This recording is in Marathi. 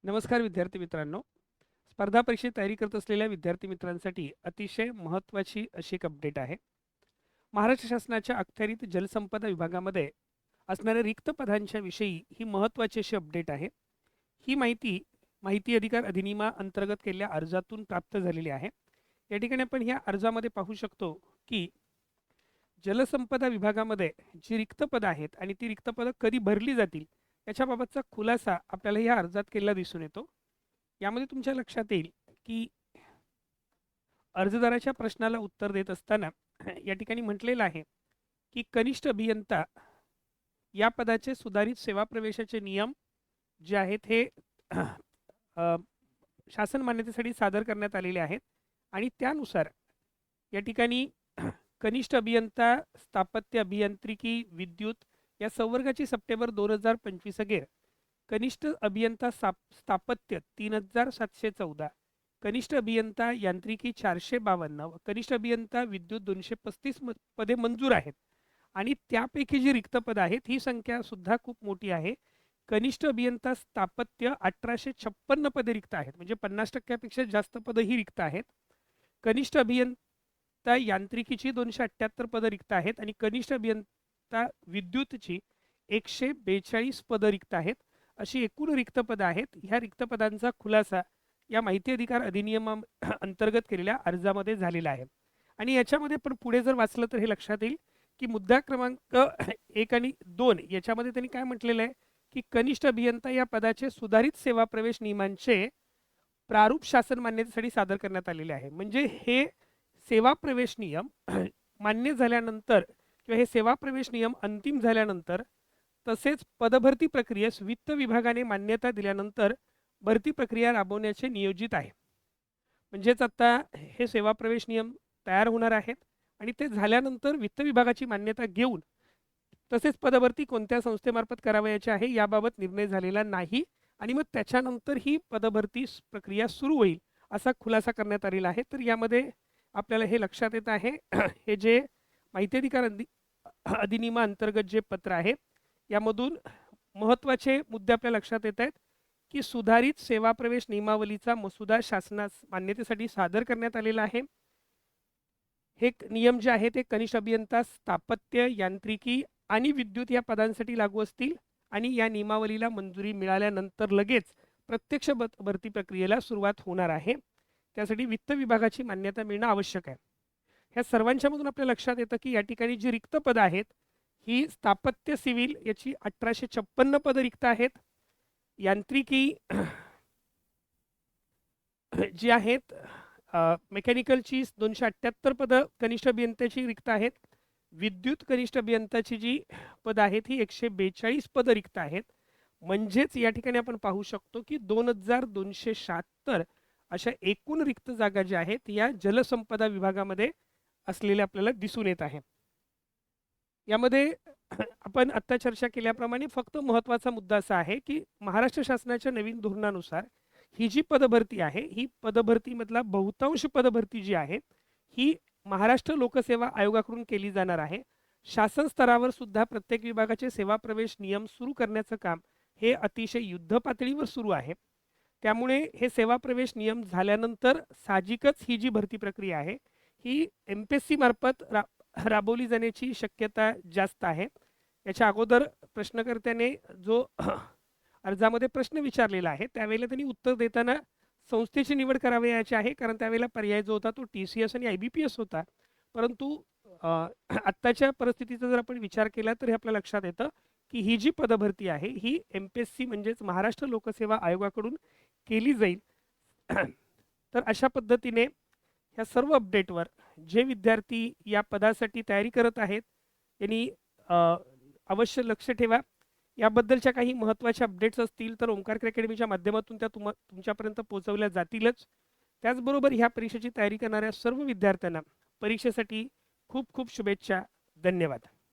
नमस्कार विद्यार्थी मित्रांनो. स्पर्धा परीक्षेची तयारी करत असलेल्या विद्यार्थी मित्रांसाठी अतिशय महत्त्वाची अशी एक अपडेट आहे. महाराष्ट्र शासनाच्या अखत्यारीत जलसंपदा विभागामध्ये असणाऱ्या रिक्त पदांच्या विषयी ही महत्त्वाची अशी अपडेट आहे. ही माहिती माहिती अधिकार अधिनियमाअंतर्गत केलेल्या अर्जातून प्राप्त झालेली आहे. या ठिकाणी आपण ह्या अर्जामध्ये पाहू शकतो की जलसंपदा विभागामध्ये जी रिक्त पदं आहेत आणि ती रिक्त पदं कधी भरली जातील याच्याबाबतचा खुलासा आपल्याला या अर्जात केलेला दिसून येतो. यामध्ये तुमच्या लक्षात येईल की अर्जदाराच्या प्रश्नाला उत्तर देत असताना या ठिकाणी म्हटलेलं आहे की कनिष्ठ अभियंता या पदाचे सुधारित सेवा प्रवेशाचे नियम जे आहेत हे अ, शासन मान्यतेसाठी सादर करण्यात आलेले आहेत आणि त्यानुसार या ठिकाणी कनिष्ठ अभियंता स्थापत्य अभियांत्रिकी विद्युत या संवर्गाची सप्टेंबर 2025 अखेर कनिष्ठ अभियंता स्थापत्य 3714, कनिष्ठ अभियंता यांत्रिकी 452 व कनिष्ठ अभियंता विद्युत 235 पदे मंजूर आहेत. आणि त्यापैकी जी रिक्त पद आहेत ही संख्या सुद्धा खूप मोठी आहे. कनिष्ठ अभियंता स्थापत्य 1856 पदे रिक्त आहेत, म्हणजे 50% जास्त पदं ही रिक्त आहेत. कनिष्ठ अभियंता यांत्रिकीची 278 पदं रिक्त आहेत आणि कनिष्ठ अभियंता विद्युतची 142 पदं रिक्त आहेत. अशी एकूण रिक्त पदं आहेत. ह्या रिक्त पदांचा खुलासा या माहिती अधिकार अधिनियमा अंतर्गत केलेल्या अर्जामध्ये झालेला आहे. आणि याच्यामध्ये पण पुढे जर वाचलं तर हे लक्षात येईल की मुद्दा क्रमांक 1 आणि 2 याच्यामध्ये त्यांनी काय म्हटलेलं आहे की कनिष्ठ अभियंता या पदाचे सुधारित सेवा प्रवेश नियमांचे प्रारूप शासन मान्यतेसाठी सादर करण्यात आलेले आहे. म्हणजे हे सेवा प्रवेश नियम मान्य झाल्यानंतर किंवा हे सेवा प्रवेश नियम अंतिम झाल्यानंतर तसेच पदभरती प्रक्रियेस वित्त विभागाने मान्यता दिल्यानंतर भरती प्रक्रिया राबवण्याचे नियोजित आहे. म्हणजेच आता हे सेवा प्रवेश नियम तयार होणार आहेत आणि ते झाल्यानंतर वित्त विभागाची मान्यता घेऊन तसेच पदभरती कोणत्या संस्थेमार्फत करावयाची आहे याबाबत निर्णय झालेला नाही आणि मग त्याच्यानंतर ही पदभरती प्रक्रिया सुरू होईल असा खुलासा करण्यात आलेला आहे. तर यामध्ये आपल्याला हे लक्षात येत आहे हे जे माहिती अधिकार अधिनियमाअंतर्गत जे पत्र आहे यामधून महत्त्वाचे मुद्दे आपल्या लक्षात येत आहेत की सुधारित सेवा प्रवेश नियमावलीचा मसुदा शासनास मान्यतेसाठी सादर करण्यात आलेला आहे. हे नियम जे आहेत ते कनिष्ठ अभियंता स्थापत्य यांत्रिकी आणि विद्युत या पदांसाठी लागू असतील आणि या नियमावलीला मंजुरी मिळाल्यानंतर लगेच प्रत्यक्ष भरती प्रक्रियेला सुरुवात होणार आहे. त्यासाठी वित्त विभागाची मान्यता मिळणं आवश्यक आहे. ह्या सर्वांच्या मधून आपल्या लक्षात येतं की या ठिकाणी जी रिक्त पदं आहेत ही स्थापत्य सिव्हिल याची 1856 पदं रिक्त आहेत. यांत्रिकी जी आहेत मेकॅनिकलची 278 पदं कनिष्ठ अभियंत्याची रिक्त आहेत. विद्युत कनिष्ठ अभियंताची जी पदं आहेत ही 142 पदं रिक्त आहेत. म्हणजेच या ठिकाणी आपण पाहू शकतो की 2276 अशा एकूण रिक्त जागा ज्या आहेत या जलसंपदा विभागामध्ये असलेल्या आपल्याला दिसून येत आहे. यामध्ये आपण आत्ता चर्चा केल्याप्रमाणे फक्त महत्त्वाचा मुद्दा असा आहे की महाराष्ट्र शासनाच्या नवीन धोरणानुसार ही जी पदभरती आहे ही पदभरतीमधला बहुतांश पदभरती जी आहे ही महाराष्ट्र लोकसेवा आयोगाकडून केली जाणार आहे. शासन स्तरावर सुद्धा प्रत्येक विभागाचे सेवा प्रवेश नियम सुरू करण्याचं काम हे अतिशय युद्ध पातळीवर सुरू आहे. त्यामुळे हे सेवा प्रवेश नियम झाल्यानंतर साहजिकच ही जी भरती प्रक्रिया आहे ही MPSC मार्फत राबवली जाण्याची शक्यता जास्त आहे. याच्या अगोदर प्रश्नकर्त्याने जो अर्जामध्ये प्रश्न विचारलेला आहे त्यावेळेला त्यांनी उत्तर देताना संस्थेची निवड करावयाची आहे, कारण त्यावेळेला पर्याय जो होता तो TCS आणि IBPS होता. परंतु आत्ताच्या परिस्थितीचा जर आपण विचार केला तर हे आपल्या लक्षात येतं की ही जी पदभरती आहे ही MPSC म्हणजेच महाराष्ट्र लोकसेवा आयोगाकडून केली जाईल. तर अशा पद्धतीने ह्या सर्व अपडेटवर जे विद्यार्थी या पदासाठी तयारी करत आहेत यांनी अवश्य लक्ष ठेवा. याबद्दलच्या काही महत्त्वाच्या अपडेट्स असतील तर ओंकार अकॅडमीच्या माध्यमातून त्या तुमच्यापर्यंत पोहोचवल्या जातीलच. त्याचबरोबर ह्या परीक्षेची तयारी करणाऱ्या सर्व विद्यार्थ्यांना परीक्षेसाठी खूप खूप शुभेच्छा. धन्यवाद.